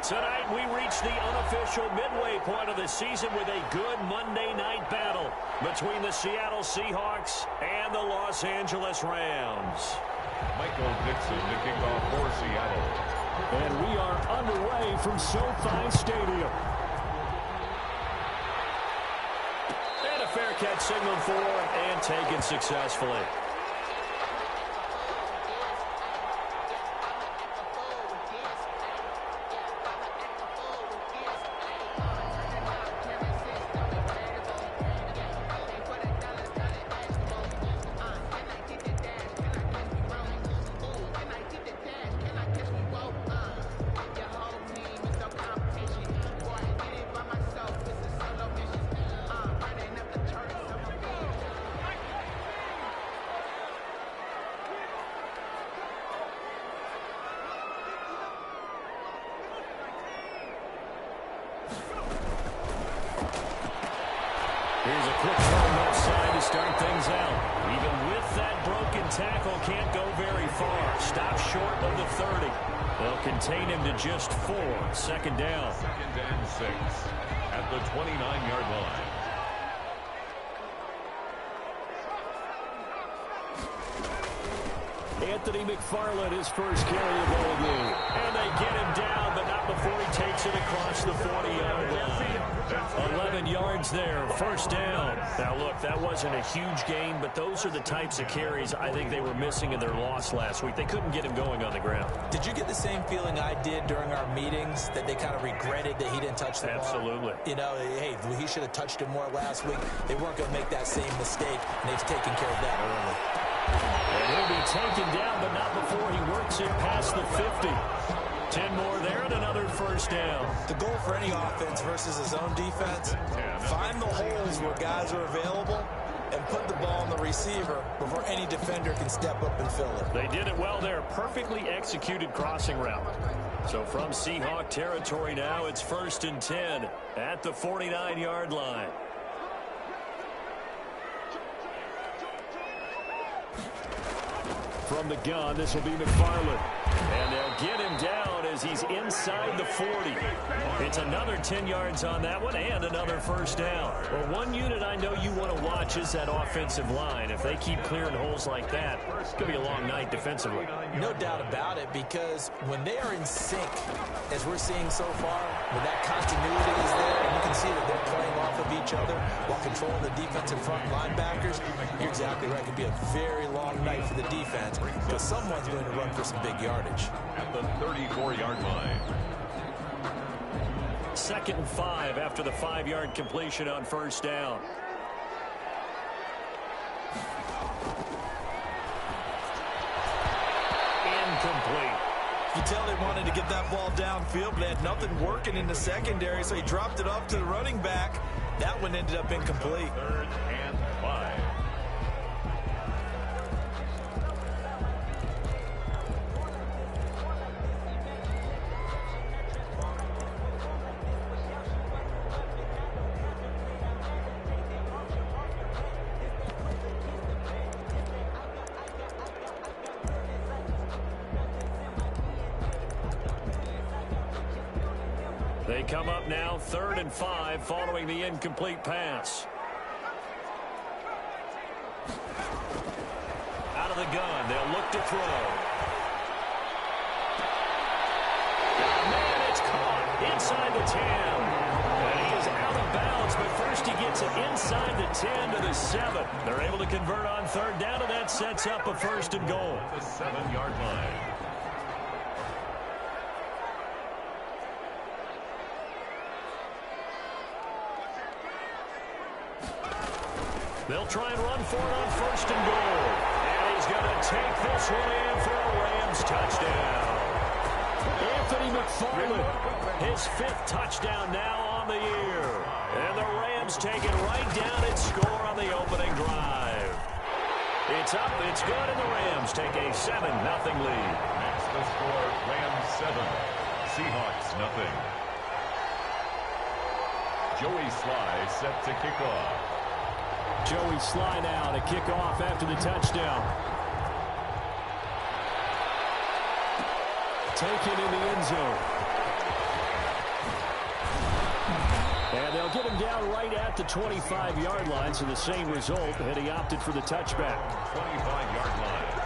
Tonight, we reach the unofficial midway point of the season with a good Monday night battle between the Seattle Seahawks and the Los Angeles Rams. Michael Dixon to kick off for Seattle. And we are underway from SoFi Stadium. And a fair catch signaled for and taken successfully. Here's a quick throw left side to start things out. Even with that broken tackle, can't go very far. Stops short of the 30. They'll contain him to just 4. Second down. 2nd and 6 at the 29-yard line. Anthony McFarland, his first carry of all game. And they get him down, but not before he takes it across the 40-yard line. 11 yards there, first down. Now, look, that wasn't a huge gain, but those are the types of carries I think they were missing in their loss last week. They couldn't get him going on the ground. Did you get the same feeling I did during our meetings, that they kind of regretted that he didn't touch the ball? Absolutely. You know, hey, he should have touched it more last week. They weren't going to make that same mistake, and they've taken care of that early. And he'll be taken down, but not before he works it past the 50. 10 more there and another first down. The goal for any offense versus his own defense, find the holes where guys are available and put the ball on the receiver before any defender can step up and fill it. They did it well there. Perfectly executed crossing route. So from Seahawk territory now, it's 1st and 10 at the 49-yard line. From the gun, this will be McFarland. And they'll get him down as he's inside the 40. It's another 10 yards on that one and another first down. Well, one unit I know you want to watch is that offensive line. If they keep clearing holes like that, it's going to be a long night defensively. No doubt about it, because when they are in sync, as we're seeing so far, when that continuity is there, and you can see that they're playing off of each other while controlling the defensive front linebackers, you're exactly right. It could be a very long night for the defense, because someone's going to run for some big yardage. At the 34-yard line. 2nd and 5 after the 5-yard completion on first down. Incomplete. You tell they wanted to get that ball downfield, but they had nothing working in the secondary, so he dropped it off to the running back. That one ended up incomplete. 3rd and 5. They come up now 3rd and 5 following the incomplete pass. Out of the gun, they'll look to throw. Man, it's caught inside the 10. And he is out of bounds, but first he gets it inside the 10 to the 7. They're able to convert on 3rd down, and that sets up a 1st and goal. The 7-yard line. They'll try and run for it on 1st and goal. And he's going to take this one in for a Rams touchdown. Anthony McFarland, his 5th touchdown now on the year. And the Rams take it right down and score on the opening drive. It's up, it's good, and the Rams take a 7-0 lead. That's the score, Rams 7, Seahawks 0. Joey Sly set to kick off. Joey Sly now to kick off after the touchdown. Taken in the end zone. And they'll get him down right at the 25-yard line, so the same result, and he opted for the touchback. 25-yard line.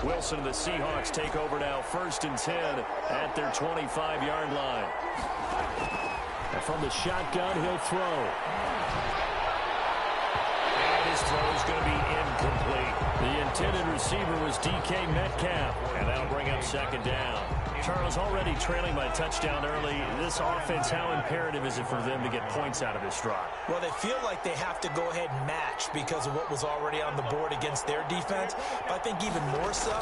Wilson and the Seahawks take over now, 1st and 10 at their 25-yard line. And from the shotgun, he'll throw. And his throw is going to be incomplete. The intended receiver was DK Metcalf, and that'll bring up 2nd down. Charles, already trailing by a touchdown early. This offense, how imperative is it for them to get points out of this drive? Well, they feel like they have to go ahead and match because of what was already on the board against their defense. But I think even more so,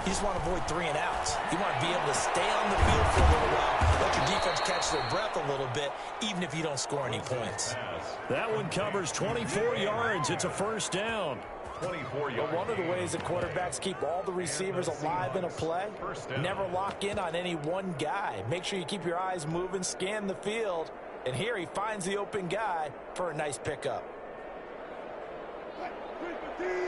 you just want to avoid 3 and outs. You want to be able to stay on the field for a little while, let your defense catch their breath a little bit, even if you don't score any points. That one covers 24 yards. It's a 1st down. 24 yards. One of the ways that quarterbacks keep all the receivers alive in a play, never lock in on any one guy. Make sure you keep your eyes moving, scan the field, and here he finds the open guy for a nice pickup. 14.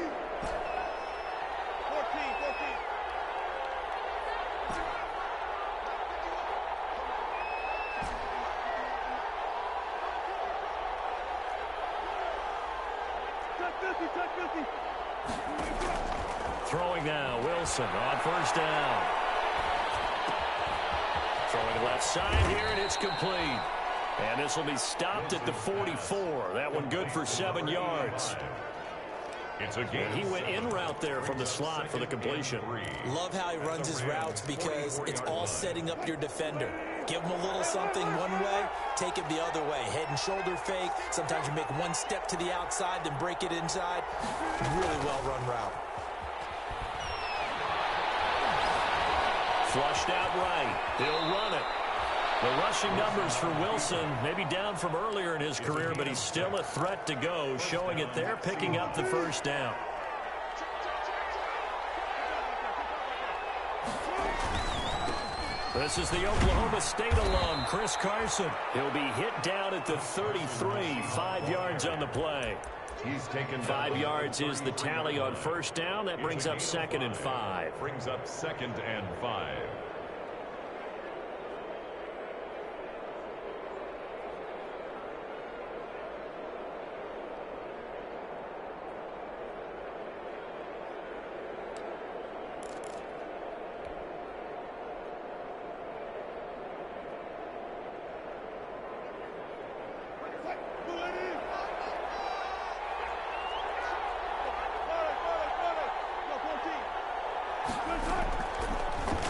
Throwing now, Wilson on 1st down. Throwing left side here, and it's complete. And this will be stopped at the 44. That one good for 7 yards. It's a game. He went in route there from the slot for the completion. Love how he runs his routes because it's all setting up your defender. Give him a little something one way, take it the other way. Head and shoulder fake. Sometimes you make one step to the outside, then break it inside. Really well-run route. Flushed out right. He'll run it. The rushing numbers for Wilson, maybe down from earlier in his career, but he's still a threat to go, showing it there, picking up the 1st down. This is the Oklahoma State alum, Chris Carson. He'll be hit down at the 33, 5 yards on the play. He's taken 5 yards is the tally on 1st down. That brings up 2nd and 5. Brings up 2nd and 5.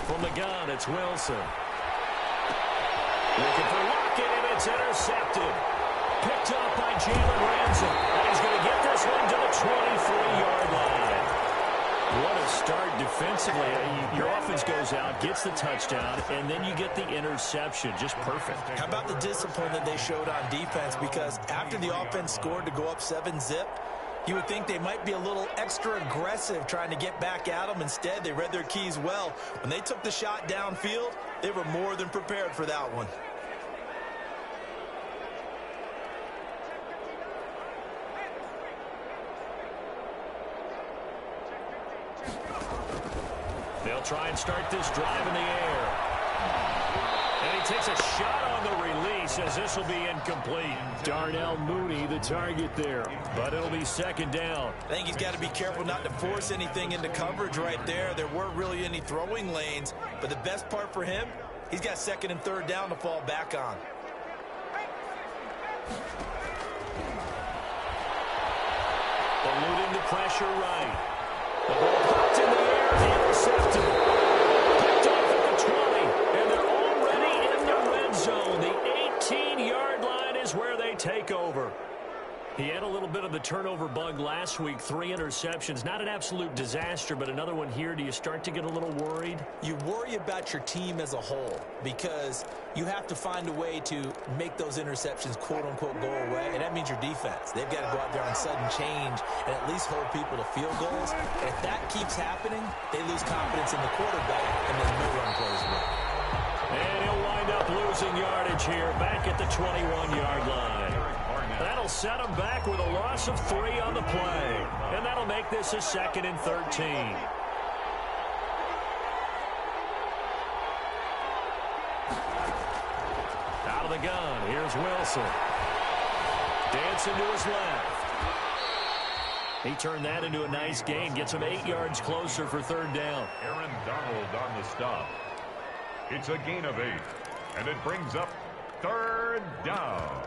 From the gun, it's Wilson. Looking for Lockett, and it's intercepted. Picked up by Jalen Ramsey. And he's going to get this one to the 23-yard line. What a start defensively. Your offense goes out, gets the touchdown, and then you get the interception. Just perfect. How about the discipline that they showed on defense? Because after the offense scored to go up 7-zip, you would think they might be a little extra aggressive trying to get back at them. Instead, they read their keys well. When they took the shot downfield, they were more than prepared for that one. They'll try and start this drive in the air. And he takes a shot on the release as this will be incomplete. Darnell Mooney, the target there. But it'll be 2nd down. I think he's got to be careful not to force anything into coverage right there. There weren't really any throwing lanes. But the best part for him, he's got 2nd and 3rd down to fall back on. Eluding the pressure right. The ball popped in the air, intercepted. Picked off at the 20, and they're already in the red zone. The 18-yard line is where they take over. He had a little bit of the turnover bug last week, 3 interceptions. Not an absolute disaster, but another one here. Do you start to get a little worried? You worry about your team as a whole because you have to find a way to make those interceptions, quote-unquote, go away, and that means your defense. They've got to go out there on sudden change and at least hold people to field goals. And if that keeps happening, they lose confidence in the quarterback, and then no run plays well. And he'll wind up losing yardage here back at the 21-yard line. That'll set them back with a loss of 3 on the play. And that'll make this a 2nd and 13. Out of the gun, here's Wilson. Dancing to his left. He turned that into a nice gain. Gets him 8 yards closer for 3rd down. Aaron Donald on the stop. It's a gain of 8. And it brings up 3rd down.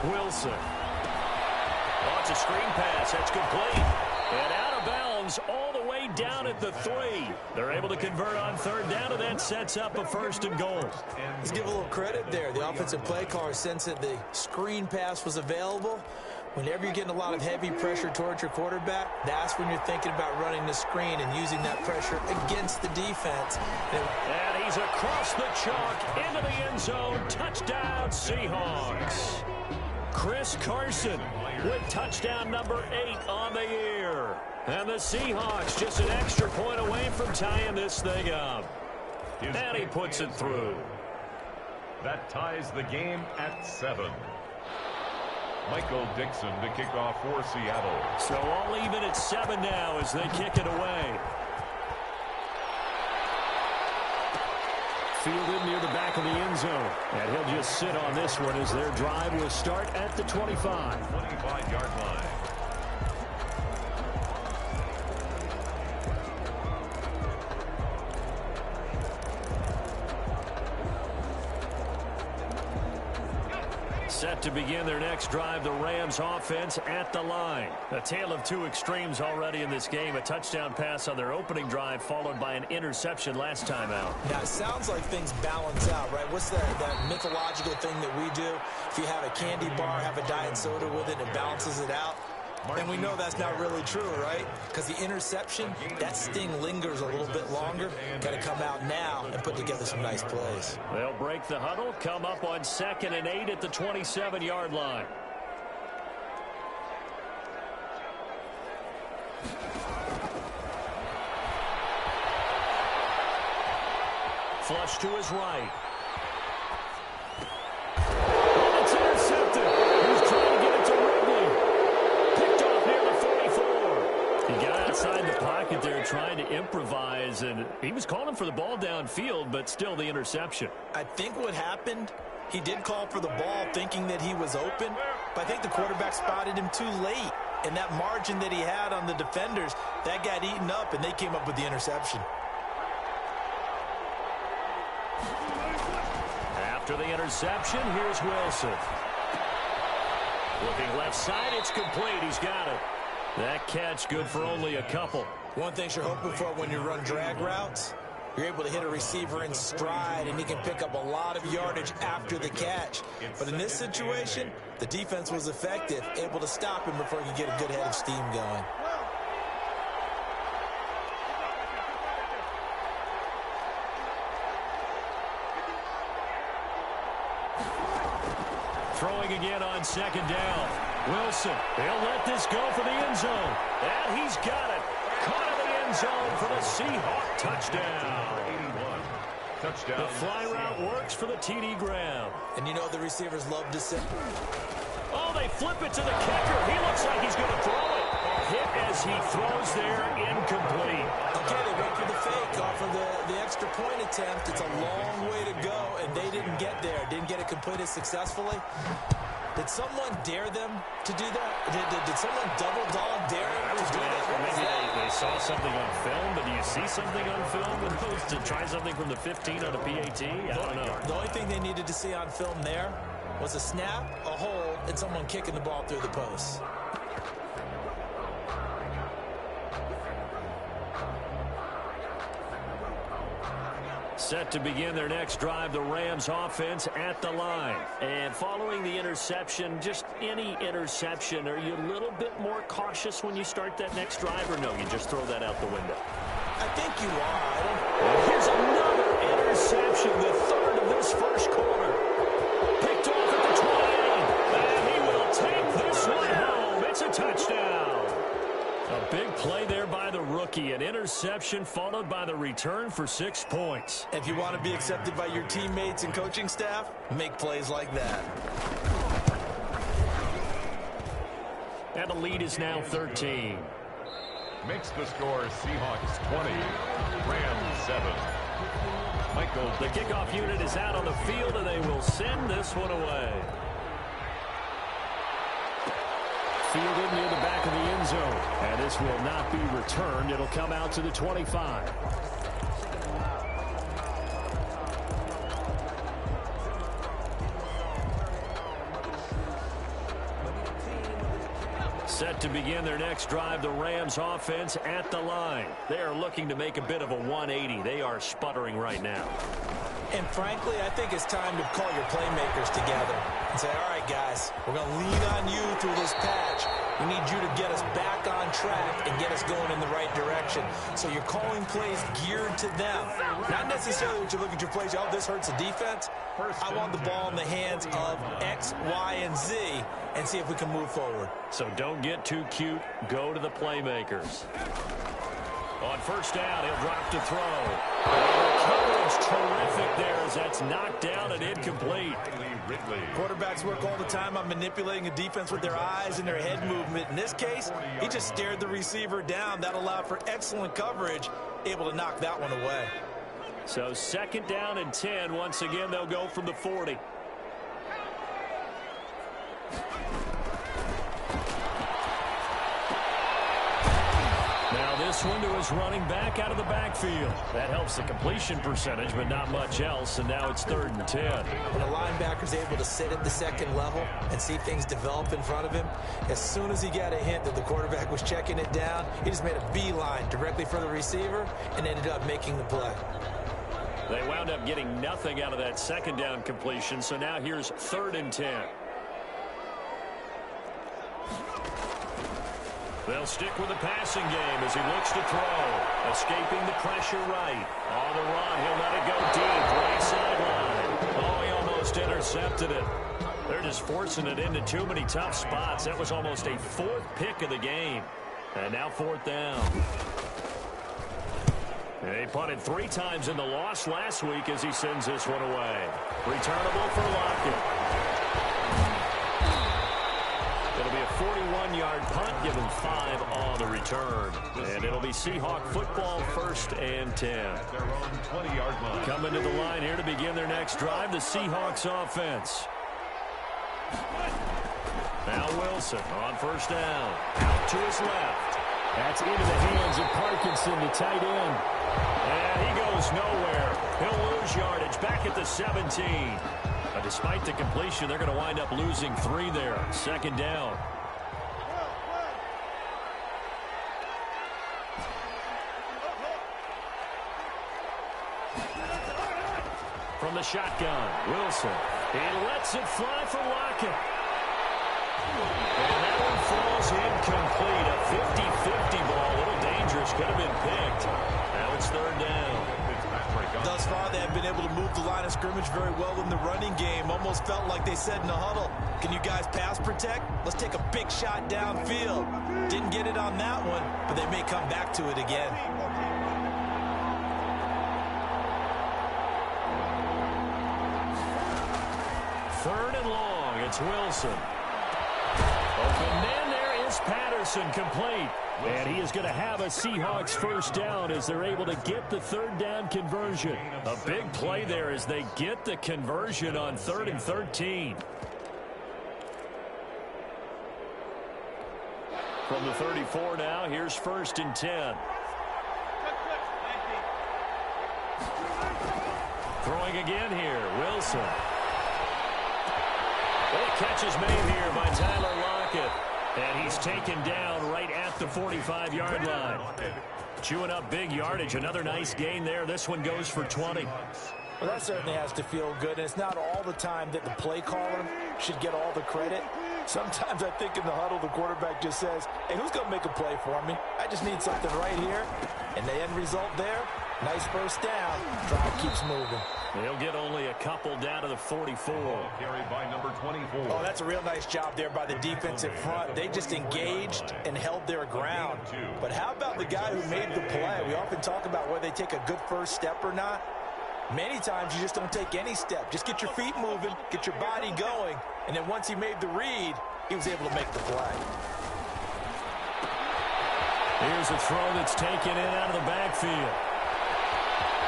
Wilson. Oh, it's a screen pass. That's complete. And out of bounds all the way down at the 3. They're able to convert on 3rd down, and that sets up a 1st and goal. Let's give a little credit there. The offensive play caller sensed that the screen pass was available. Whenever you're getting a lot of heavy pressure towards your quarterback, that's when you're thinking about running the screen and using that pressure against the defense. And he's across the chalk into the end zone. Touchdown, Seahawks. Chris Carson with touchdown number 8 on the year. And the Seahawks just an extra point away from tying this thing up. And he puts it through. That ties the game at 7. Michael Dixon to kick off for Seattle. So all even at 7 now as they kick it away. Fielded near the back of the end zone. And he'll just sit on this one as their drive will start at the 25. 25-yard line. Set to begin their next drive, the Rams offense at the line. A tale of 2 extremes already in this game. A touchdown pass on their opening drive followed by an interception last time out. Now, it sounds like things balance out, right? What's that mythological thing that we do? If you have a candy bar, have a diet soda with it, it balances it out. And we know that's not really true, right? Because the interception, that sting lingers a little bit longer. Got to come out now and put together some nice plays. They'll break the huddle, come up on 2nd and 8 at the 27-yard line. Flush to his right. And it's intercepted. He's trying to get it to Ridley. Picked off near the 44. He got outside the pocket there trying to improvise, and he was calling for the ball downfield, but still the interception. I think what happened, he did call for the ball thinking that he was open, but I think the quarterback spotted him too late. And that margin that he had on the defenders, that got eaten up, and they came up with the interception. After the interception, here's Wilson. Looking left side, it's complete. He's got it. That catch good for only a couple. One thing you're hoping for when you run drag routes, you're able to hit a receiver in stride, and he can pick up a lot of yardage after the catch. But in this situation, the defense was effective, able to stop him before he could get a good head of steam going. Throwing again on 2nd down. Wilson, he'll let this go for the end zone. And he's got it. Caught in the end zone for the Seahawk touchdown. 81. Touchdown. The fly route works for the TD Graham. And you know the receivers love to sit. Oh, they flip it to the kicker. He looks like he's going to throw it. Hit as he throws there, incomplete. Okay, they went for the fake off of the extra point attempt. It's a long way to go, and they didn't get there. Didn't get it completed successfully. Did someone dare them to do that? Did someone double dog dare them to do that? Maybe they saw something on film, but do you see something on film with those to try something from the 15 on a PAT? I don't know. The only thing they needed to see on film there was a snap, a hold, and someone kicking the ball through the post. Set to begin their next drive, the Rams offense at the line. And following the interception, just any interception, are you a little bit more cautious when you start that next drive, or no, you just throw that out the window? I think you are. Here's another interception, the 3rd of this first quarter. interception followed by the return for 6 points. If you want to be accepted by your teammates and coaching staff, make plays like that. And the lead is now 13. Makes the score Seahawks 20, Rams 7. Michael, the kickoff unit is out on the field, and they will send this one away. Fielded near the back of the end zone. And this will not be returned. It'll come out to the 25. Set to begin their next drive, the Rams offense at the line. They are looking to make a bit of a 180. They are sputtering right now. And frankly, I think it's time to call your playmakers together and say, all right, guys, we're going to lean on you through this patch. We need you to get us back on track and get us going in the right direction. So you're calling plays geared to them. Not necessarily what you look at your plays, oh, this hurts the defense. I want the ball in the hands of X, Y, and Z and see if we can move forward. So don't get too cute. Go to the playmakers. On first down, he'll drop to throw. The coverage terrific there as that's knocked down and incomplete. Quarterbacks work all the time on manipulating a defense with their eyes and their head movement. In this case, he just stared the receiver down. That allowed for excellent coverage, able to knock that one away. So second down and 10. Once again, they'll go from the 40. This one to his running back out of the backfield. That helps the completion percentage, but not much else, and now it's 3rd and 10. When a linebacker's able to sit at the second level and see things develop in front of him, as soon as he got a hint that the quarterback was checking it down, he just made a beeline directly for the receiver and ended up making the play. They wound up getting nothing out of that second down completion, so now here's 3rd and 10. They'll stick with the passing game as he looks to throw. Escaping the pressure right. On the run, he'll let it go deep. Right sideline. Oh, he almost intercepted it. They're just forcing it into too many tough spots. That was almost a 4th pick of the game. And now 4th down. They punted 3 times in the loss last week as he sends this one away. Returnable for Lockett. It'll be a 41-yard punt, given 5 on the return. And it'll be Seahawk football, 1st and 10. Their own 20-yard line. Coming to the line here to begin their next drive, the Seahawks offense. Now Wilson on first down. Out to his left. That's into the hands of Parkinson, the tight end. And he goes nowhere. He'll lose yardage back at the 17. But despite the completion, they're going to wind up losing 3 there. 2nd down. From the shotgun, Wilson. He lets it fly for Lockett. And that one falls incomplete. A 50-50 ball. A little dangerous. Could have been picked. Now it's 3rd down. Thus far, they have been able to move the line of scrimmage very well in the running game. Almost felt like they said in the huddle, can you guys pass protect? Let's take a big shot downfield. Didn't get it on that one, but they may come back to it again. Third and long. It's Wilson. Open man, there is Patterson, complete. And he is going to have a Seahawks first down as they're able to get the 3rd down conversion. A big play there as they get the conversion on 3rd and 13. From the 34 now, here's 1st and 10. Throwing again here, Wilson. The catch is made here by Tyler Lockett. And he's taken down right at the 45-yard line. Chewing up big yardage. Another nice gain there. This one goes for 20. Well, that certainly has to feel good. And it's not all the time that the play caller should get all the credit. Sometimes I think in the huddle, the quarterback just says, hey, who's going to make a play for me? I just need something right here. And the end result there, nice first down. Drive keeps moving. They'll get only a couple down to the 44. Carried by number 24. Oh, that's a real nice job there by the defensive front. They just engaged and held their ground. But how about the guy who made the play? We often talk about whether they take a good first step or not. Many times you just don't take any step. Just get your feet moving, get your body going, and then once he made the read, he was able to make the play. Here's a throw that's taken in out of the backfield.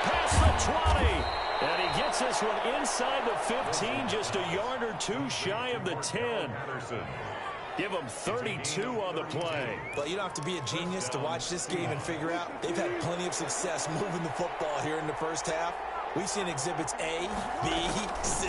Past the 20. And he gets this one inside the 15, just a yard or two shy of the 10. Give him 32 on the play. But you don't have to be a genius to watch this game and figure out they've had plenty of success moving the football here in the first half. We've seen exhibits A, B, C,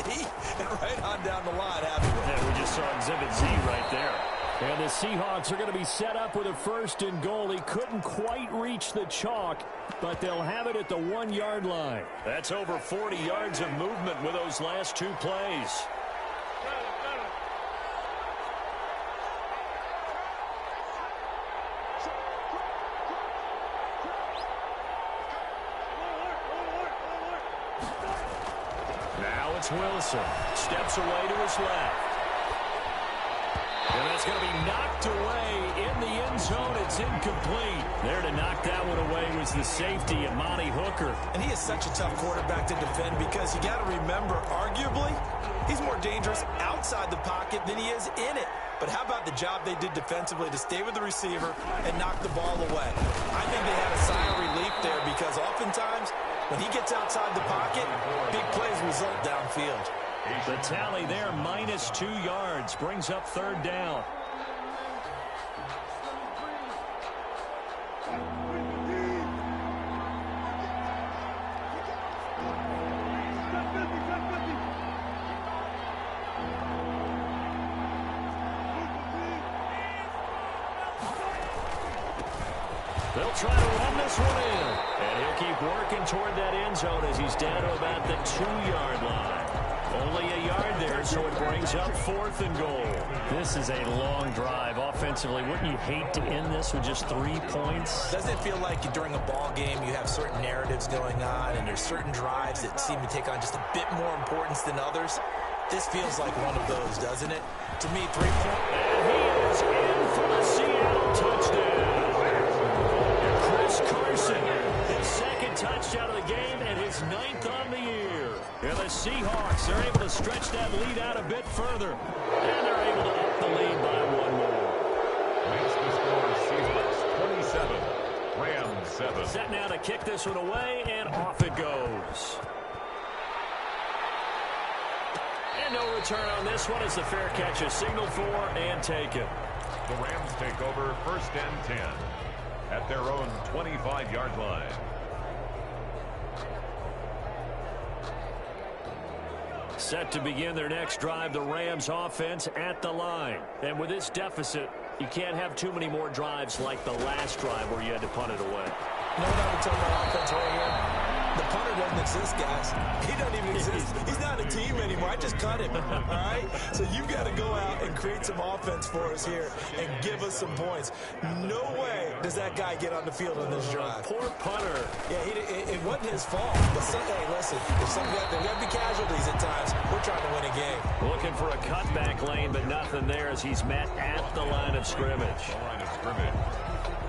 and right on down the line, haven't we? Yeah, we just saw exhibit Z right there. And the Seahawks are going to be set up with a 1st and goal. He couldn't quite reach the chalk, but they'll have it at the 1-yard line. That's over 40 yards of movement with those last 2 plays. Now it's Wilson. Steps away to his left. And that's going to be knocked away in the end zone. It's incomplete. There to knock that one away was the safety, Amani Hooker. And he is such a tough quarterback to defend because you got to remember, arguably, he's more dangerous outside the pocket than he is in it. But how about the job they did defensively to stay with the receiver and knock the ball away? I think they had a sigh of relief there because oftentimes when he gets outside the pocket, big plays result downfield. The tally there, minus 2 yards, brings up 3rd down. They'll try to run this one in. And he'll keep working toward that end zone as he's down to about the 2-yard line. Only a yard there, so it brings up 4th and goal. This is a long drive offensively. Wouldn't you hate to end this with just 3 points? Doesn't it feel like during a ball game you have certain narratives going on and there's certain drives that seem to take on just a bit more importance than others? This feels like one of those, doesn't it? To me, 3 points. And he is in for the Seattle touchdown. Chris Carson, his 2nd touchdown of the game and his 9th on the year. And the Seahawks are able to stretch that lead out a bit further. And they're able to up the lead by 1 more. Makes the score Seahawks 27, Rams 7. Set now to kick this one away, and off it goes. And no return on this one as the fair catch is signaled for and taken. The Rams take over 1st and 10 at their own 25-yard line. Set to begin their next drive, the Rams offense at the line. And with this deficit, you can't have too many more drives like the last drive where you had to punt it away. You know what I would tell my offense right here? The punter doesn't exist, guys. He doesn't even exist. He's not a team anymore. I just cut him, all right? So you've got to go out and create some offense for us here and give us some points. No way does that guy get on the field on this drive. Poor punter. Yeah, it wasn't his fault. But hey, listen, there's got to be casualties at times. We're trying to win a game. Looking for a cutback lane, but nothing there as he's met at the line of scrimmage.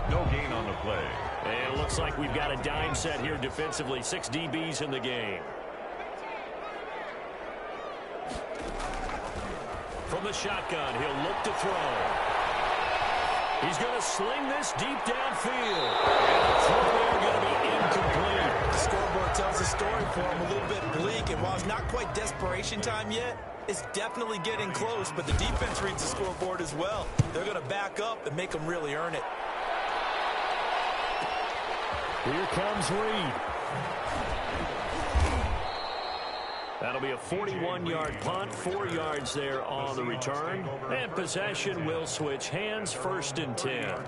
No gain on the play. And it looks like we've got a dime set here defensively. 6 DBs in the game. From the shotgun, he'll look to throw. He's going to sling this deep downfield. And the throw there going to be incomplete. The scoreboard tells a story for him, a little bit bleak. And while it's not quite desperation time yet, it's definitely getting close. But the defense reads the scoreboard as well. They're going to back up and make them really earn it. Here comes Reed. That'll be a 41-yard punt, 4 yards there on the return. And possession will switch hands, 1st and 10.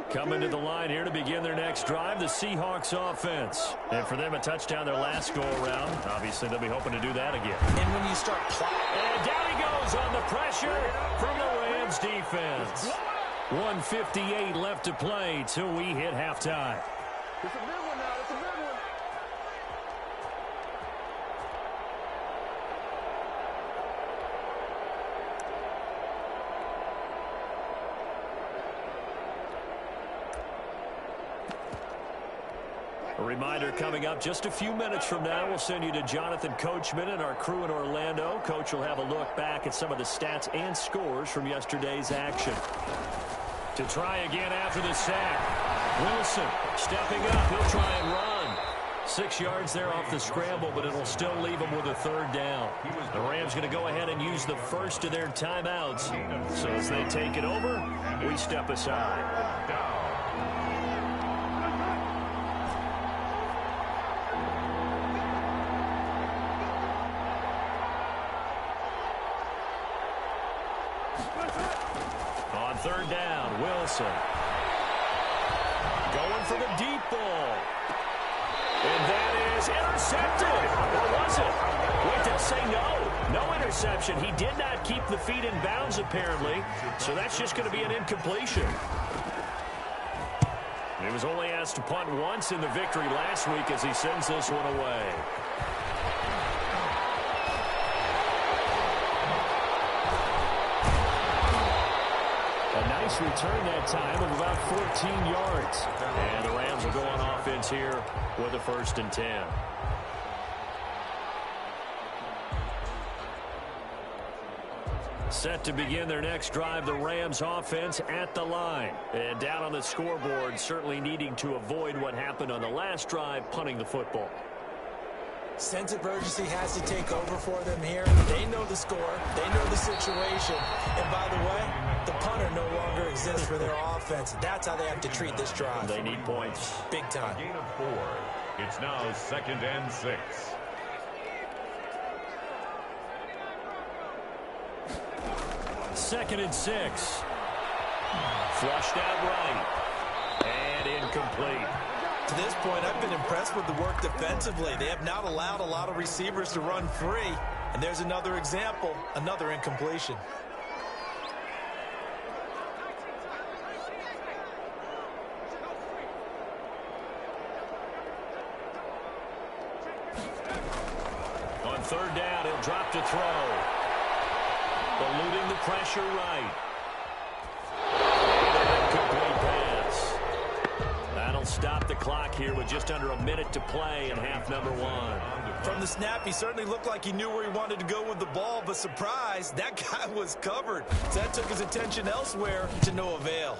Coming to the line here to begin their next drive, the Seahawks offense. And for them, a touchdown their last go-around. Obviously, they'll be hoping to do that again. And when you start and down he goes on the pressure from the Rams defense. 1:58 left to play till we hit halftime. It's a big one now. It's a big one. A reminder coming up just a few minutes from now, we'll send you to Jonathan Coachman and our crew in Orlando. Coach will have a look back at some of the stats and scores from yesterday's action. To try again after the sack, Wilson stepping up. He'll try and run. 6 yards there off the scramble, but it'll still leave him with a third down. The Rams going to go ahead and use the first of their timeouts. So as they take it over, we step aside. On third down, Wilson. Going for the deep ball. And that is intercepted. Or was it? Wait, they'll say no. No interception. He did not keep the feet in bounds, apparently. So that's just going to be an incompletion. He was only asked to punt once in the victory last week as he sends this one away. Nice return that time of about 14 yards. And the Rams will go on offense here with a 1st and 10. Set to begin their next drive, the Rams offense at the line. And down on the scoreboard, certainly needing to avoid what happened on the last drive, punting the football. Sense of urgency has to take over for them here. They know the score. They know the situation. And by the way, the punter no longer exists for their offense. That's how they have to treat this drive. They need points. Big time. Gain of 4. It's now 2nd and 6. Second and 6. Flushed out right. And incomplete. To this point, I've been impressed with the work defensively. They have not allowed a lot of receivers to run free. And there's another example, another incompletion. On third down, he'll drop to throw. Eluding the pressure right. Incomplete pass. That'll stop the clock here with just under a minute to play in half number 1. From the snap, he certainly looked like he knew where he wanted to go with the ball, but surprise, that guy was covered. So that took his attention elsewhere to no avail.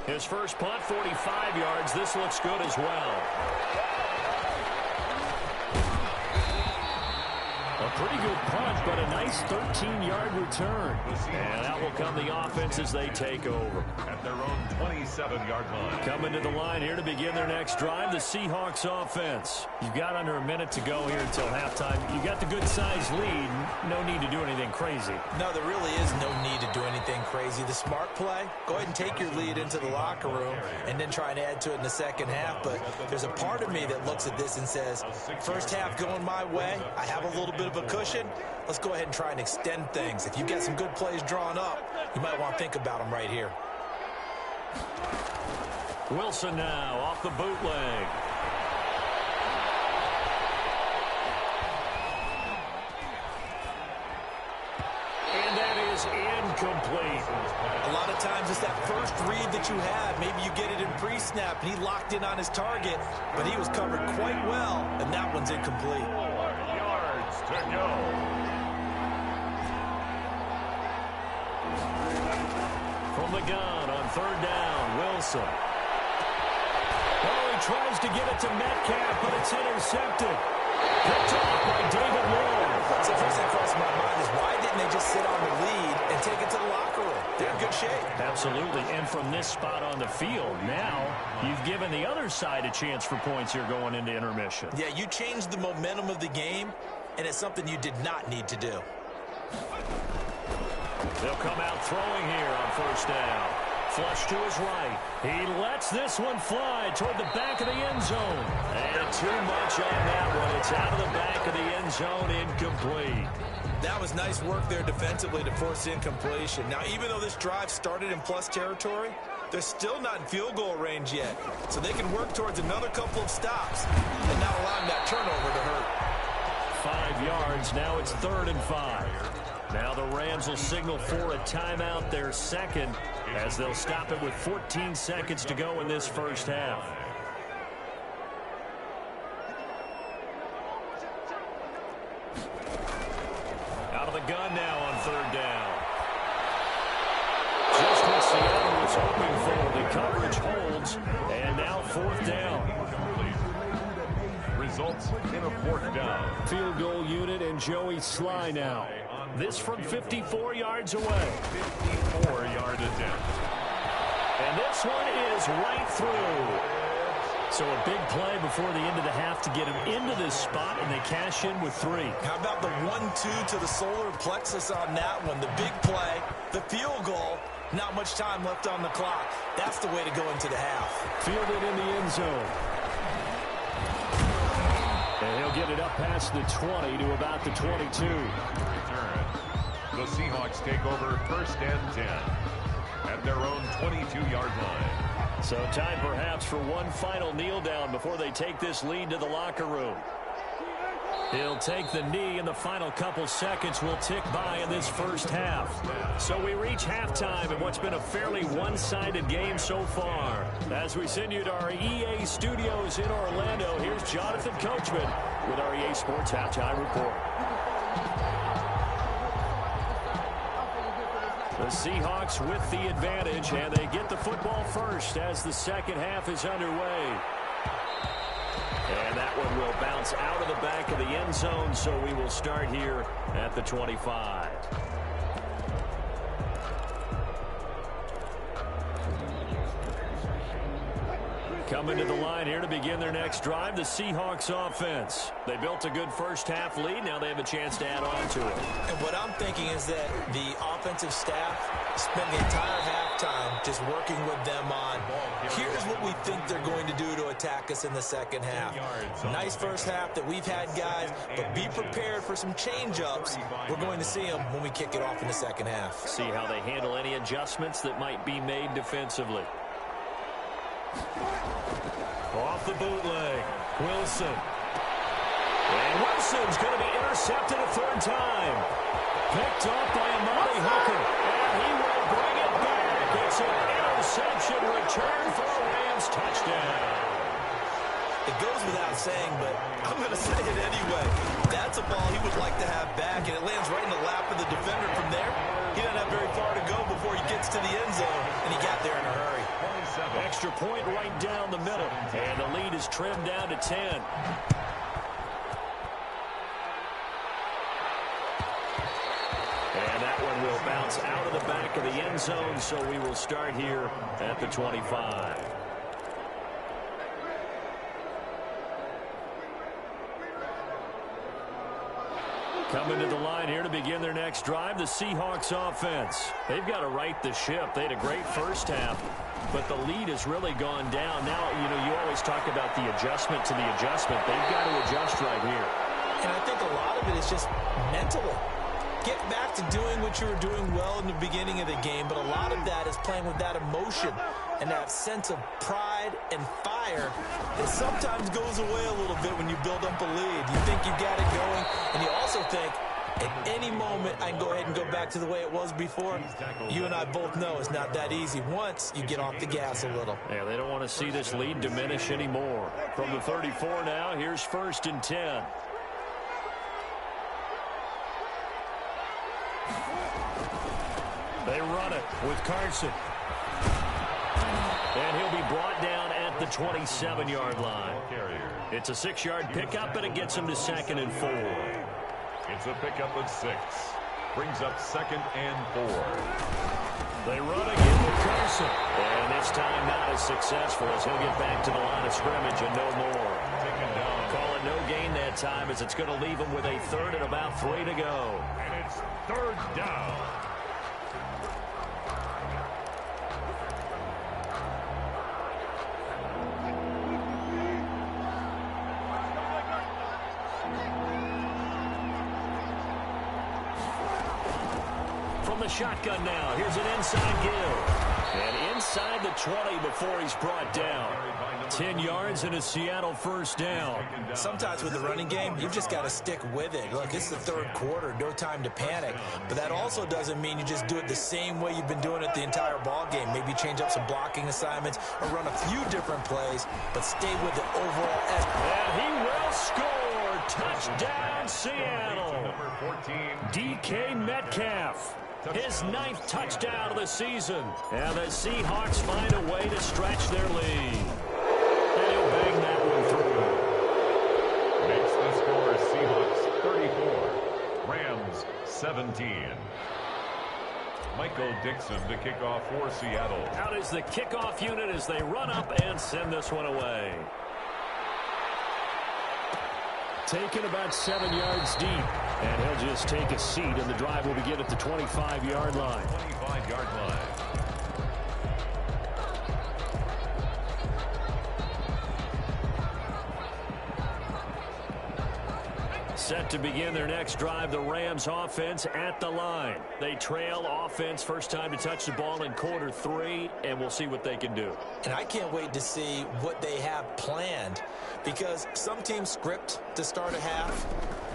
His first punt, 45 yards. This looks good as well. A pretty good punt, but a nice 13-yard return. And that will come the offense as they take over. At their own 27-yard line. Coming to the line here to begin their next drive, the Seahawks offense. You've got under a minute to go here until halftime. You got the good-sized lead. No need to do anything crazy. No, there really is no need to do anything crazy. The smart play, go ahead and take your lead into the locker room and then try and add to it in the second half. But there's a part of me that looks at this and says, first half going my way, I have a little bit of a cushion. Let's go ahead and try and extend things. If you get some good plays drawn up, you might want to think about them right here. Wilson now off the bootleg. And that is incomplete. A lot of times it's that first read that you have. Maybe you get it in pre-snap, and he locked in on his target, but he was covered quite well, and that one's incomplete. 4 yards to go. From the gun on third down, Wilson. Oh, he tries to get it to Metcalf, but it's intercepted. Picked off by David Moore. So the first thing crossed my mind is why didn't they just sit on the lead and take it to the locker room? They're in good shape. Absolutely, and from this spot on the field, now you've given the other side a chance for points here going into intermission. Yeah, you changed the momentum of the game, and it's something you did not need to do. They'll come out throwing here on first down. Flush to his right. He lets this one fly toward the back of the end zone. And too much on that one. It's out of the back of the end zone, incomplete. That was nice work there defensively to force incompletion. Now, even though this drive started in plus territory, they're still not in field goal range yet. So they can work towards another couple of stops and not allowing that turnover to hurt. 5 yards. Now it's 3rd and 5. Now the Rams will signal for a timeout, their second, as they'll stop it with 14 seconds to go in this first half. gun now on third down. Just what Seattle was hoping for. The coverage holds, and now fourth down. Results in a fourth down. Field goal unit and Joey Sly now. This from 54 yards away. 54-yard attempt. And this one is right through. So a big play before the end of the half to get him into this spot, and they cash in with 3. How about the 1-2 to the solar plexus on that one? The big play, the field goal, not much time left on the clock. That's the way to go into the half. Fielded in the end zone. And he'll get it up past the 20 to about the 22. Return. The Seahawks take over first and 10 at their own 22-yard line. So time perhaps for one final kneel down before they take this lead to the locker room. He'll take the knee, and the final couple seconds will tick by in this first half. So we reach halftime in what's been a fairly one-sided game so far. As we send you to our EA studios in Orlando, here's Jonathan Coachman with our EA Sports Halftime Report. The Seahawks with the advantage, and they get the football first as the second half is underway. And that one will bounce out of the back of the end zone, so we will start here at the 25. Coming to the line here to begin their next drive, the Seahawks offense. They built a good first half lead. Now they have a chance to add on to it. And what I'm thinking is that the offensive staff spent the entire halftime just working with them on, here's what we think they're going to do to attack us in the second half. Nice first half that we've had, guys, but be prepared for some change-ups. We're going to see them when we kick it off in the second half. See how they handle any adjustments that might be made defensively. Off the bootleg, Wilson. And Wilson's going to be intercepted a third time. Picked off by Amari Hooker. And he will bring it back. It's an interception return for a Rams touchdown. It goes without saying, but I'm going to say it anyway. That's a ball he would like to have back, and it lands right in the lap of the defender from there. He doesn't have very far to go before he gets to the end zone, and he got there in a hurry. Extra point right down the middle, and the lead is trimmed down to 10. And that one will bounce out of the back of the end zone, so we will start here at the 25. Coming to the line here to begin their next drive, the Seahawks offense. They've got to right the ship. They had a great first half, but the lead has really gone down. Now, you always talk about the adjustment to the adjustment. They've got to adjust right here. And I think a lot of it is just mental. Get back to doing what you were doing well in the beginning of the game, but a lot of that is playing with that emotion and that sense of pride and fire that sometimes goes away a little bit when you build up a lead. You think you got it going, and you also think at any moment I can go ahead and go back to the way it was before. You and I both know it's not that easy once you get off the gas a little. Yeah, they don't want to see this lead diminish anymore. From the 34 now, here's first and 10. They run it with Carson. And he'll be brought down at the 27-yard line. It's a 6-yard pickup, and it gets him to 2nd and 4. It's a pickup of 6. Brings up 2nd and 4. They run again with Carson. And this time not as successful as he'll get back to the line of scrimmage and no more. Call it no gain that time as it's going to leave him with a third and about 3 to go. And it's third down. From the shotgun now, here's an inside give. And inside the 20 before he's brought down. 10 yards and a Seattle first down. Sometimes with the running game, you've just got to stick with it. Look, it's the third quarter, no time to panic. But that also doesn't mean you just do it the same way you've been doing it the entire ball game. Maybe change up some blocking assignments or run a few different plays, but stay with the overall effort. And he will score. Touchdown, Seattle. Number 14. DK Metcalf. His 9th touchdown of the season. And the Seahawks find a way to stretch their lead. And he'll bang that one through. Makes the score Seahawks 34. Rams 17. Michael Dixon to kick off for Seattle. Out is the kickoff unit as they run up and send this one away. Taken about 7 yards deep. And he'll just take a seat, and the drive will begin at the 25-yard line. 25-yard line. Set to begin their next drive, the Rams offense at the line. They trail offense, first time to touch the ball in quarter 3, and we'll see what they can do. And I can't wait to see what they have planned, because some teams script to start a half.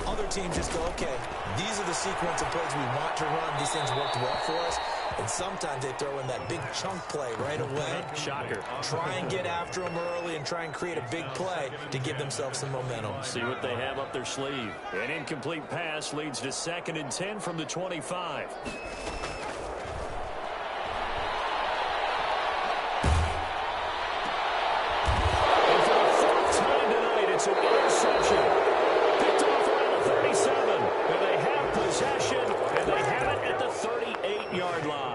Other teams just go, okay, these are the sequence of plays we want to run. These things worked well for us. And sometimes they throw in that big chunk play right away. Shocker. Try and get after them early and try and create a big play to give themselves some momentum. See what they have up their sleeve. An incomplete pass leads to 2nd and 10 from the 25. And for the 4th time tonight, it's an interception. Picked off around the 37. And they have possession, and they have it at the 38-yard line.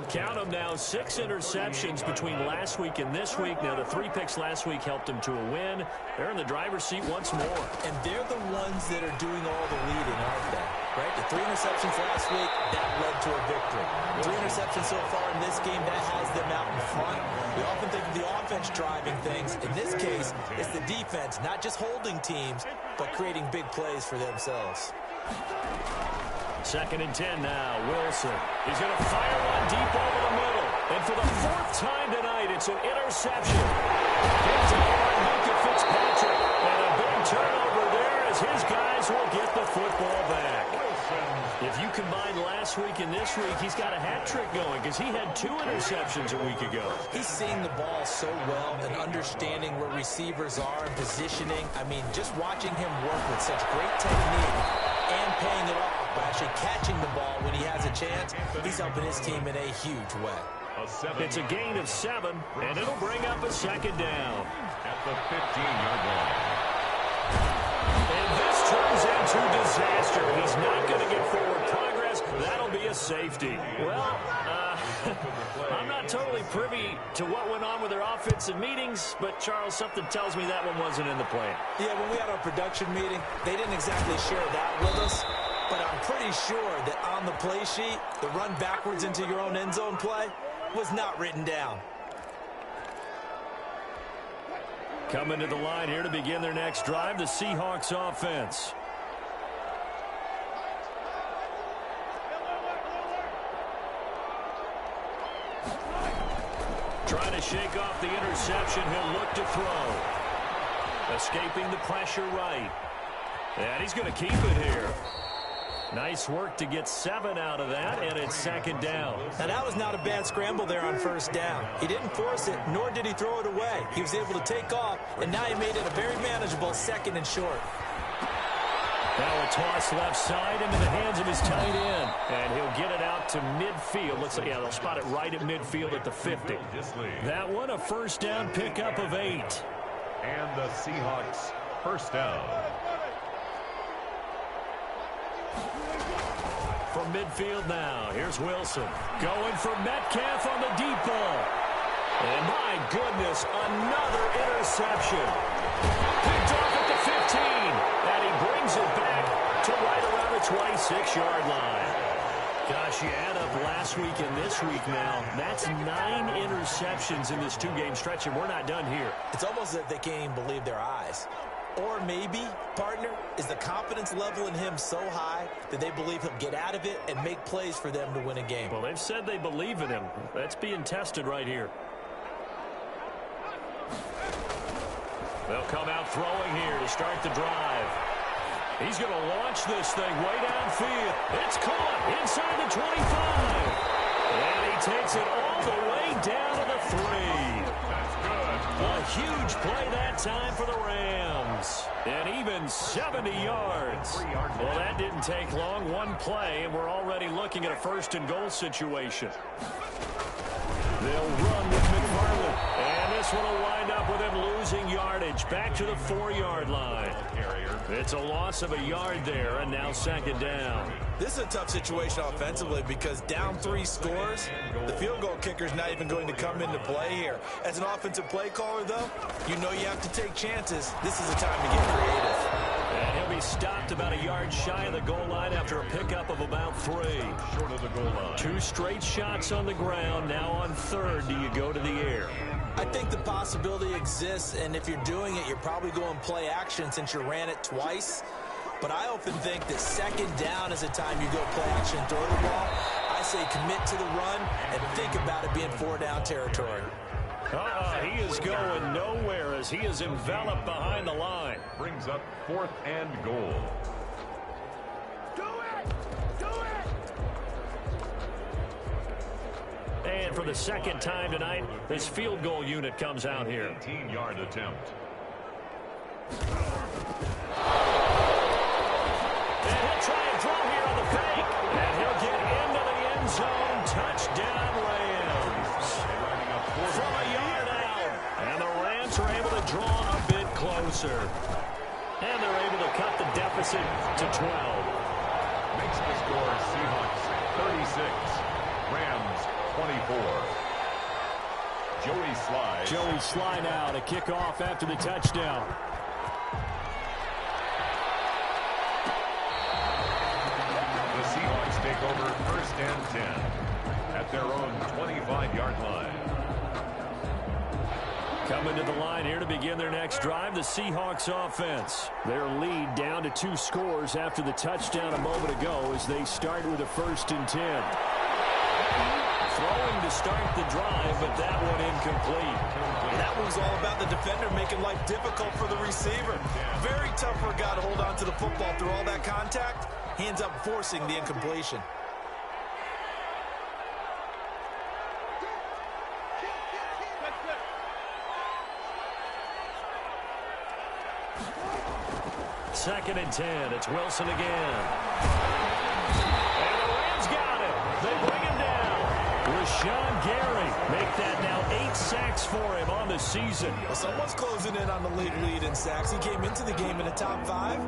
Count them now, 6 interceptions between last week and this week. Now, the 3 picks last week helped them to a win. They're in the driver's seat once more. And they're the ones that are doing all the leading, aren't they? Right? The 3 interceptions last week, that led to a victory. 3 interceptions so far in this game, that has them out in front. We often think of the offense driving things. In this case, it's the defense, not just holding teams, but creating big plays for themselves. 2nd and 10 now. Wilson. He's going to fire one deep over the middle. And for the 4th time tonight, it's an interception. Picked up by Minka Fitzpatrick. And a big turnover there as his guys will get the football back. If you combine last week and this week, he's got a hat trick going because he had 2 interceptions a week ago. He's seeing the ball so well and understanding where receivers are and positioning. I mean, just watching him work with such great technique and paying it off by actually catching the ball when he has a chance, he's helping his team in a huge way. It's a gain of 7, and it'll bring up a 2nd down. At the 15-yard line. And this turns into disaster. He's not going to get forward progress. That'll be a safety. Well, I'm not totally privy to what went on with their offensive meetings, but, Charles, something tells me that one wasn't in the plan. Yeah, when we had our production meeting, they didn't exactly share that with us, but I'm pretty sure that on the play sheet, the run backwards into your own end zone play was not written down. Coming to the line here to begin their next drive, the Seahawks offense. Trying to shake off the interception, he'll look to throw. Escaping the pressure right. And he's going to keep it here. Nice work to get 7 out of that, and it's 2nd down. Now, that was not a bad scramble there on 1st down. He didn't force it, nor did he throw it away. He was able to take off, and now he made it a very manageable 2nd and short. Now a toss left side into the hands of his tight end. And he'll get it out to midfield. Looks like, yeah, they'll spot it right at midfield at the 50. That one, a 1st down pickup of 8. And the Seahawks 1st down. From midfield now, here's Wilson. Going for Metcalf on the deep ball. And my goodness, another interception. Picked off at the 15. And he brings it back to right around the 26-yard line. Gosh, you add up last week and this week now. That's 9 interceptions in this 2-game stretch, and we're not done here. It's almost as if they can't even believe their eyes. Or maybe, partner, is the confidence level in him so high that they believe he'll get out of it and make plays for them to win a game. Well, they've said they believe in him. That's being tested right here. They'll come out throwing here to start the drive. He's going to launch this thing way downfield. It's caught inside the 25. And he takes it all all the way down to the 3. That's good. A huge play that time for the Rams. And even 70 yards. Well, that didn't take long. One play, and we're already looking at a first-and-goal situation. They'll run with McFarland. And this one will wind up with him losing yardage. Back to the 4-yard line. It's a loss of a yard there, and now second down. This is a tough situation offensively because down 3 scores, the field goal kicker's not even going to come into play here. As an offensive play caller, though, you know you have to take chances. This is a time to get creative. And he'll be stopped about a yard shy of the goal line after a pickup of about 3. Short of the goal line. 2 straight shots on the ground. Now on third, do you go to the air? I think the possibility exists, and if you're doing it, you're probably going play action since you ran it twice. But I often think that second down is a time you go play action, throw the ball. I say commit to the run and think about it being 4-down territory. He is going nowhere as he is enveloped behind the line. Brings up 4th and goal. And for the second time tonight, this field goal unit comes out here. 18-yard attempt. And he'll try and throw here on the fake. And he'll get into the end zone. Touchdown, Rams. From a yard out. And the Rams are able to draw a bit closer. And they're able to cut the deficit to 12. Makes the score Seahawks 36. Rams 24. Joey Sly now to kick off after the touchdown. The Seahawks take over 1st and 10 at their own 25-yard line. Coming to the line here to begin their next drive, the Seahawks offense. Their lead down to 2 scores after the touchdown a moment ago as they start with a 1st and 10. Throwing to start the drive, but that one incomplete. That one's all about the defender making life difficult for the receiver. Very tough for a guy to hold on to the football through all that contact. Hands up forcing the incompletion. Second and 10. It's Wilson again. And the Rams got it. They bring him down. Rashawn Gary make that now 8 sacks for him on the season. Well, someone's closing in on the league lead in sacks. He came into the game in the top 5.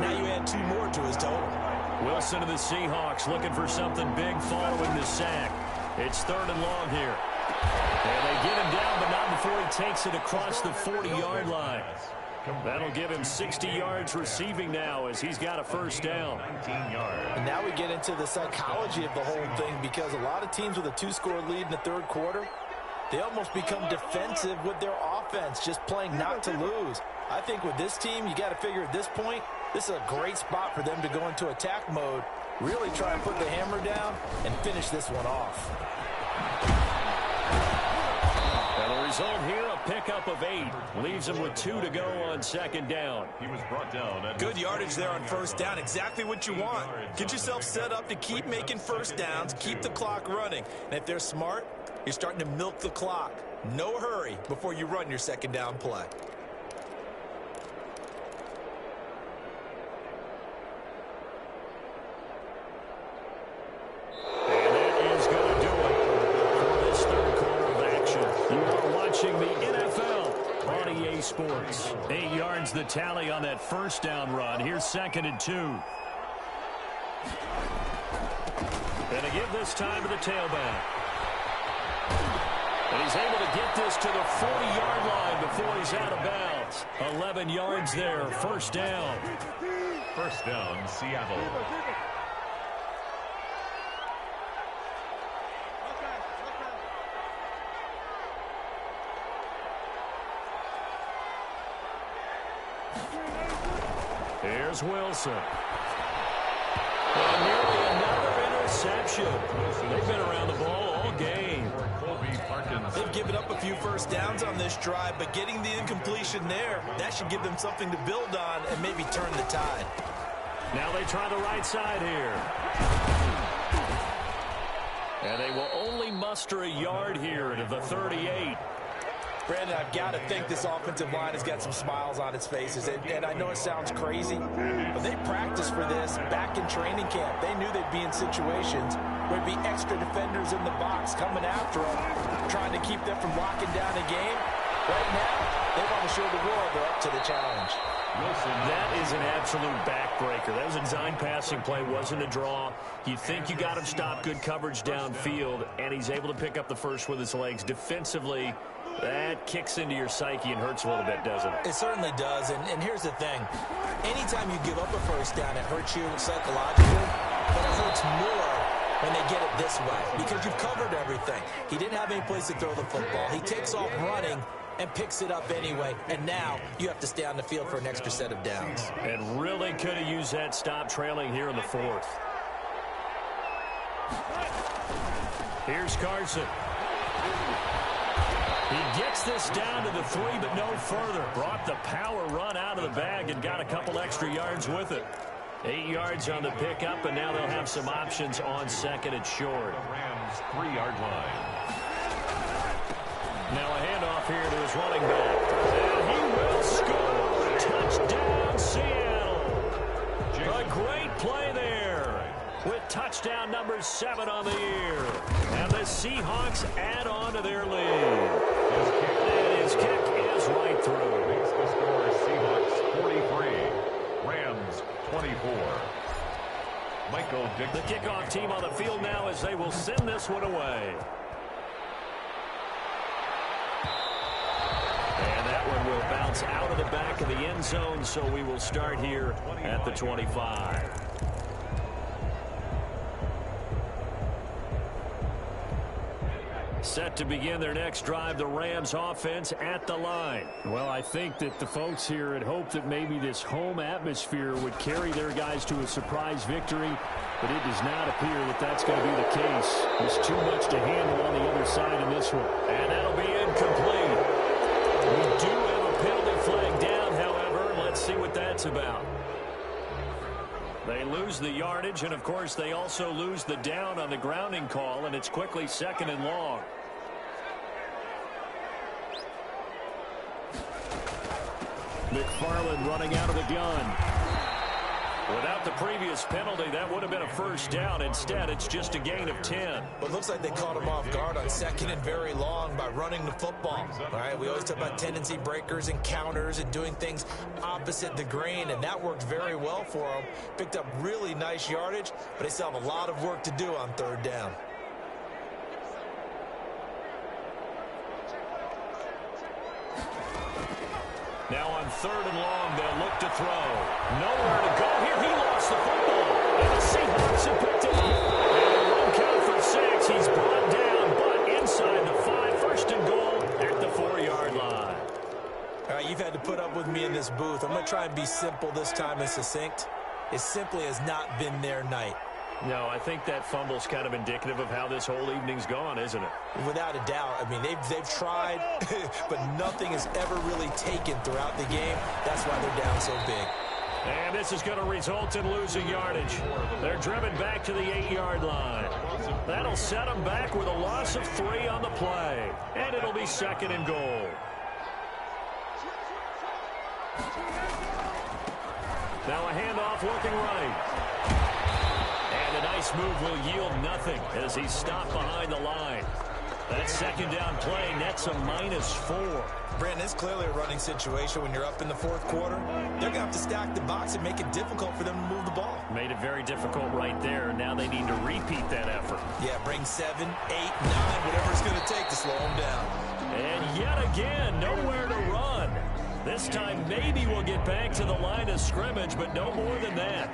Now you add 2 more to his total. Wilson and the Seahawks looking for something big following the sack. It's 3rd and long here. And they get him down, but not before he takes it across the 40-yard line. That'll give him 60 yards receiving now as he's got a 1st down. 19 yards. And now we get into the psychology of the whole thing because a lot of teams with a 2-score lead in the 3rd quarter, they almost become defensive with their offense, just playing not to lose. I think with this team, you got to figure at this point, this is a great spot for them to go into attack mode, really try and put the hammer down and finish this one off. And the result here, a pickup of 8. Leaves him with 2 to go on 2nd down. He was brought down. Good yardage there on 1st down. Exactly what you want. Get yourself set up to keep making 1st downs, keep the clock running. And if they're smart, you're starting to milk the clock. No hurry before you run your 2nd down play. Watching the NFL on EA Sports. 8 yards the tally on that 1st down run. Here's 2nd and 2. And to give this time to the tailback. And he's able to get this to the 40-yard line before he's out of bounds. 11 yards there, 1st down. 1st down, Seattle. Here's Wilson. And nearly another interception. They've been around the ball all game. They've given up a few 1st downs on this drive, but getting the incompletion there, that should give them something to build on and maybe turn the tide. Now they try the right side here. And they will only muster a yard here to the 38. Brandon, I've got to think this offensive line has got some smiles on its faces. And I know it sounds crazy, but they practiced for this back in training camp. They knew they'd be in situations where there'd be extra defenders in the box coming after them, trying to keep them from locking down a game. Right now, they want to show the world they're up to the challenge. That is an absolute backbreaker. That was a design passing play, wasn't a draw. You think you got him stopped, good coverage downfield, and he's able to pick up the first with his legs. Defensively, that kicks into your psyche and hurts a little bit, doesn't it? It certainly does, and here's the thing. Anytime you give up a first down, it hurts you psychologically, but it hurts more when they get it this way because you've covered everything. He didn't have any place to throw the football. He takes off running and picks it up anyway, and now you have to stay on the field for an extra set of downs. And really could have used that stop trailing here in the fourth. Here's Carson. He gets this down to the 3, but no further. Brought the power run out of the bag and got a couple extra yards with it. 8 yards on the pickup, and now they'll have some options on second and short. The Rams' 3-yard line. Now a handoff here to his running back. And he will score. Touchdown, Seattle. A great play there with touchdown number 7 on the year. And the Seahawks add on to their lead. And his kick is right through. Makes the score Seahawks 43, Rams 24. Michael Dixon. The kickoff team on the field now as they will send this one away. And that one will bounce out of the back of the end zone, so we will start here at the 25. Set to begin their next drive, the Rams offense at the line. Well, I think that the folks here had hoped that maybe this home atmosphere would carry their guys to a surprise victory, but it does not appear that that's going to be the case. There's too much to handle on the other side in this one. And that'll be incomplete. We do have a penalty flag down, however. Let's see what that's about. They lose the yardage, and, of course, they also lose the down on the grounding call, and it's quickly 2nd and long. McFarland running out of the gun. Without the previous penalty, that would have been a first down. Instead, it's just a gain of 10. Well, it looks like they caught him off guard on 2nd and very long by running the football. All right, we always talk about tendency breakers and counters and doing things opposite the grain, and that worked very well for them. Picked up really nice yardage, but they still have a lot of work to do on 3rd down. Now on 3rd and long, they'll look to throw. Nowhere to go here. He lost the football. And the Seahawks have picked it up. And a run count for 6. He's brought down, but inside the 5. 1st and goal at the 4-yard line. All right, you've had to put up with me in this booth. I'm going to try and be simple this time and succinct. It simply has not been their night. No, I think that fumble's kind of indicative of how this whole evening's gone, isn't it? Without a doubt. I mean, they've tried, but nothing is ever really taken throughout the game. That's why they're down so big. And this is going to result in losing yardage. They're driven back to the 8-yard line. That'll set them back with a loss of 3 on the play. And it'll be 2nd and goal. Now a handoff looking right. And a nice move will yield nothing as he's stopped behind the line. That 2nd down play nets a -4. Brandon, it's clearly a running situation when you're up in the 4th quarter. They're going to have to stack the box and make it difficult for them to move the ball. Made it very difficult right there. Now they need to repeat that effort. Yeah, bring 7, 8, 9, whatever it's going to take to slow them down. And yet again, nowhere to run. This time maybe we'll get back to the line of scrimmage, but no more than that.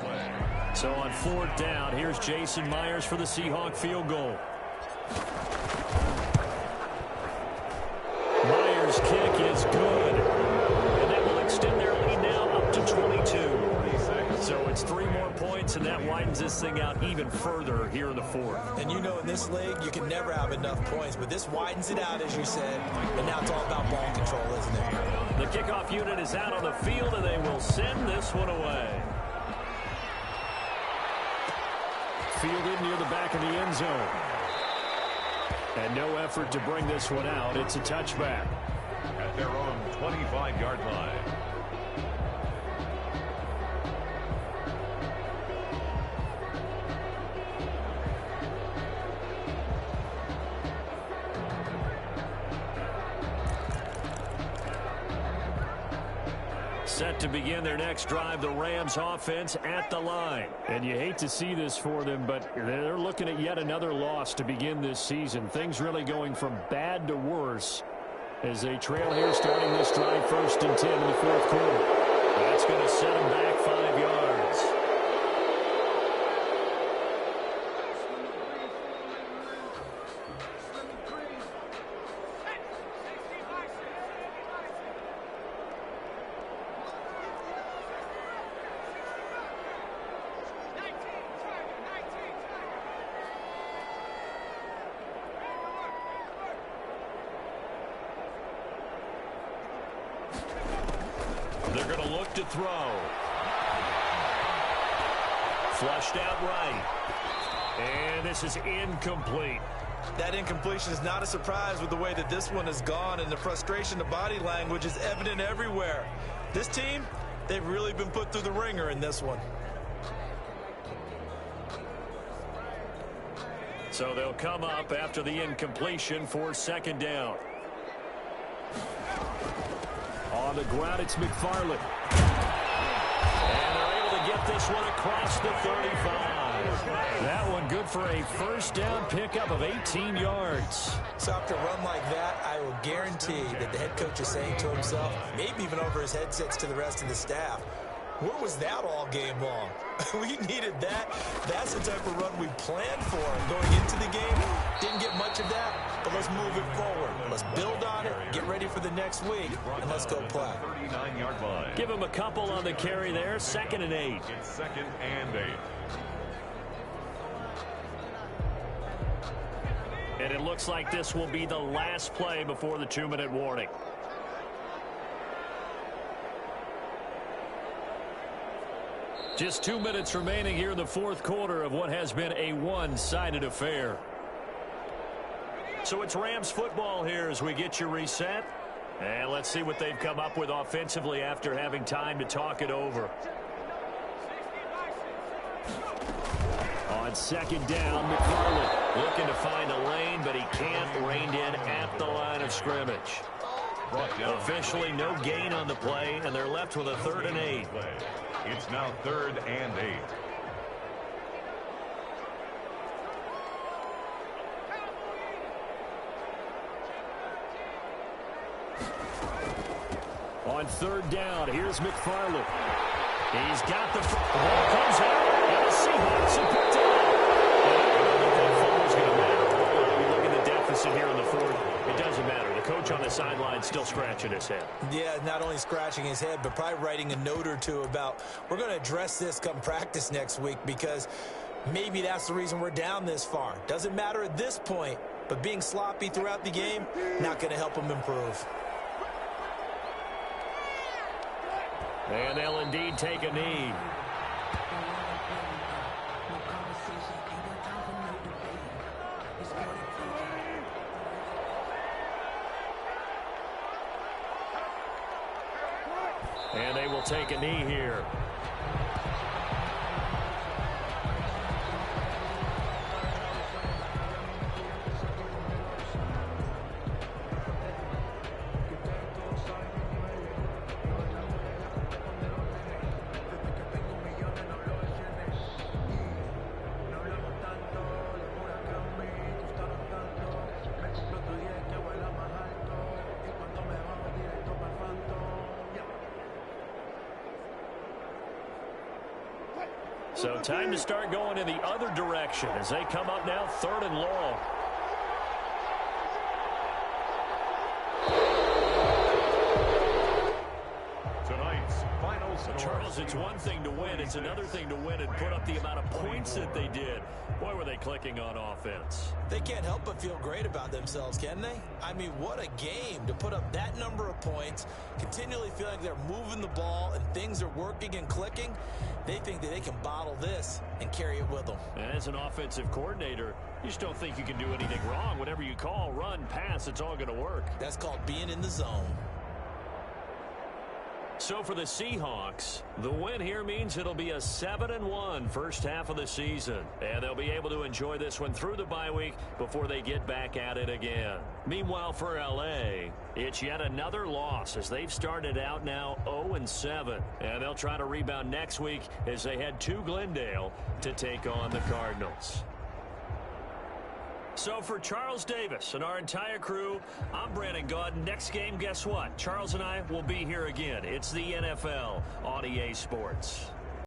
So on 4th down, here's Jason Myers for the Seahawk field goal. Myers' kick is good. And that will extend their lead now up to 22. So it's 3 more points, and that widens this thing out even further here in the 4th. And you know in this league, you can never have enough points, but this widens it out, as you said. And now it's all about ball control, isn't it? The kickoff unit is out on the field, and they will send this one away. Fielded near the back of the end zone. And no effort to bring this one out. It's a touchback. At their own 25-yard line. Set to begin their next drive, the Rams offense at the line. And you hate to see this for them, but they're looking at yet another loss to begin this season. Things really going from bad to worse as they trail here starting this drive 1st and 10 in the 4th quarter. That's going to set them back 5 yards. They're going to look to throw. Flushed out right. And this is incomplete. That incompletion is not a surprise with the way that this one has gone, and the frustration of body language is evident everywhere. This team, they've really been put through the ringer in this one. So they'll come up after the incompletion for 2nd down. On the ground, it's McFarland. And they're able to get this one across the 35. That one good for a 1st down pickup of 18 yards. So after a run like that, I will guarantee that the head coach is saying to himself, maybe even over his headsets to the rest of the staff, where was that all game long? We needed that. That's the type of run we planned for going into the game. Didn't get much of that, but let's move it forward. Let's build on it, get ready for the next week, and let's go play. 39-yard line. Give him a couple on the carry there. 2nd and 8. It's 2nd and 8. And it looks like this will be the last play before the 2-minute warning. Just 2 minutes remaining here in the 4th quarter of what has been a one-sided affair. So it's Rams football here as we get you reset. And let's see what they've come up with offensively after having time to talk it over. On 2nd down, McFarland looking to find a lane, but he can't. Reined in at the line of scrimmage. Officially no gain on the play, and they're left with a 3rd and 8. It's now 3rd and 8. On 3rd down, here's McFarland. He's got the ball comes out, and the Seahawks have picked it up. And I don't think that fumble's going to matter. We look at the deficit here in the 4th. It doesn't matter. The coach on the sideline still scratching his head. Yeah, not only scratching his head, but probably writing a note or two about, we're going to address this come practice next week, because maybe that's the reason we're down this far. Doesn't matter at this point, but being sloppy throughout the game, not going to help him improve. And they'll indeed take a knee. And they will take a knee here. So time to start going in the other direction as they come up now 3rd and long. Tonight's final score. Charles, it's one thing to win. It's another thing to win and put up the amount of points that they did. Boy, were they clicking on offense. They can't help but feel great about themselves, can they? I mean, what a game to put up that number of points, continually feel like they're moving the ball and things are working and clicking. They think that they can bottle this and carry it with them. And as an offensive coordinator, you just don't think you can do anything wrong. Whatever you call, run, pass, it's all going to work. That's called being in the zone. So for the Seahawks, the win here means it'll be a 7-1 first half of the season. And they'll be able to enjoy this one through the bye week before they get back at it again. Meanwhile, for L.A., it's yet another loss as they've started out now 0-7. And they'll try to rebound next week as they head to Glendale to take on the Cardinals. So for Charles Davis and our entire crew, I'm Brandon Gaudin. Next game, guess what? Charles and I will be here again. It's the NFL on EA Sports.